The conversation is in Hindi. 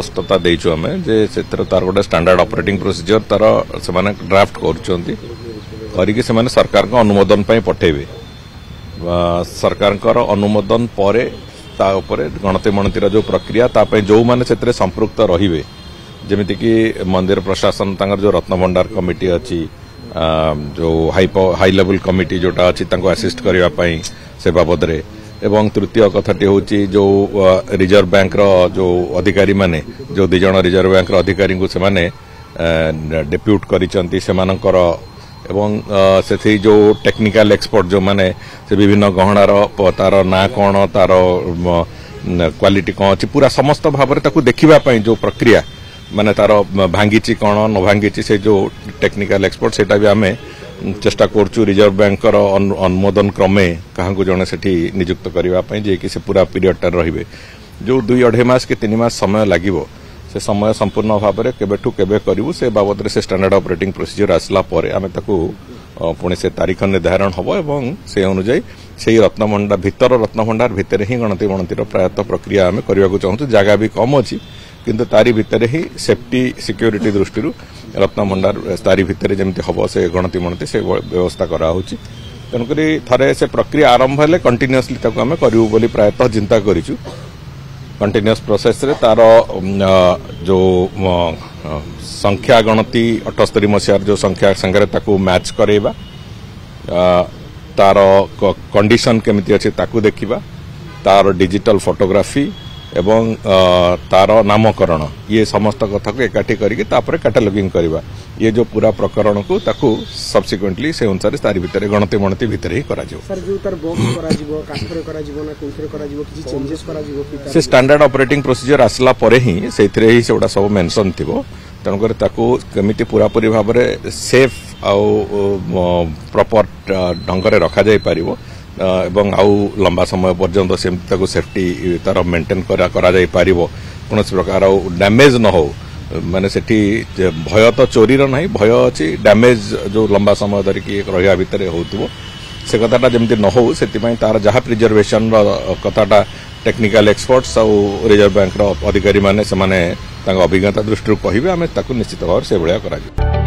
स्पष्टता देचु आम जे तार गोटे स्टैंडर्ड ऑपरेटिंग प्रोसीजर तार से ड्राफ्ट करके सरकार का अनुमोदन पठेबे सरकार अनुमोदन पर गणति मणतिर जो प्रक्रिया जो मैंने संपृक्त रहिबे जेमिति कि मंदिर प्रशासन जो रत्नभंडार कमिटी अच्छी जो हाई लेवल कमिटी जोटा अच्छी असिस्ट करने से बाबद रे एवं तृतीय कथाटी होची जो रिजर्व बैंक रो जो अधिकारी माने जो दि जण रिजर्व बैंक रो अधिकारी को से माने डेप्यूट करिसंती से मानकर एवं से जो टेक्निकल एक्सपर्ट जो माने से विभिन्न गहनार तार ना कौन तार क्वालिटी कौन अच्छी पूरा समस्त भाव में ताकू देखा जो प्रक्रिया माने तार भांगी कौन न भांगी से जो टेक्निकल एक्सपर्ट सेटा भी आमे चेष्टा करचु रिजर्व बैंक अनुमोदन क्रमे क्या जड़े से नियुक्त करने जे कि से पूरा पीरियड रहिबे जो 2-2.5 मास कि 3 मास समय लगिबो से समय संपूर्ण भाव में केबेठू केबे करिवु से बाबद से स्टैंडर्ड ऑपरेटिंग प्रोसीजर आसला परे आमे ताकू पुणी से तारीख निर्धारण हम एवं से अनुजाई से रत्नभंडार भितर ही गणति गणतिर प्रायतः प्रक्रिया आम करने को चाहूँ जगह भी कम अच्छी किंतु तारी भितर ही सेफ्टी सिक्योरिटी दृष्टि रत्नभंडार तारी भितर जमी हम से गणति मणति से व्यवस्था कराऊँच तेणुक थे से प्रक्रिया आरंभ है कंटिन्यूअसली आम करूँ बोली प्रायतः चिंता करूँ कंटिन्यूअस प्रोसेस रे तार जो संख्या गणति 78 मसीहार जो संख्या संगे ताकू मैच करेबा तार कंडीशन केमिति अछि ताकू देखिबा तार डिजिटल फोटोग्राफी एवं तार नामकरण ये समस्त कथा को एकाठी करके तापर कैटलॉगिंग करबा ये जो पूरा प्रकरण को ताकू सब्सिक्वेंटली से अनुसार तारी भितर गणति मणति भितर ही करा जिवो सर जो तार बॉक्स करा जिवो काठरे करा जिवो ना कोथरे करा जिवो किछि चेंजेस करा जिवो से स्टैंडर्ड ऑपरेटिंग प्रोसीजर आसला परे ही सेथिरे ही सेउडा सब मेंशन थिबो तेणुकर ताकू केमिति पूरा पूरी भाव में सेफ आउ प्रॉपर ढंग रे रखा जाय पारिबो एवं आउ लंबा समय पर्यंत सेमती सेफ्टी तार मेंटेन करा जाय पारिबो कौन प्रकार डैमेज न हो माने सेठी भय तो चोरीर ना भय अच्छी डैमेज जो लंबा समय धरिकी रहा भितर होतिबो से कथाटा जमती न हो से तार जहाँ प्रिजर्वेशन कथाटा टेक्निकल एक्सपर्ट्स और रिजर्व बैंक अधिकारी माने अभिज्ञता दृष्टि कहे आम निश्चित भाव से भाया करा।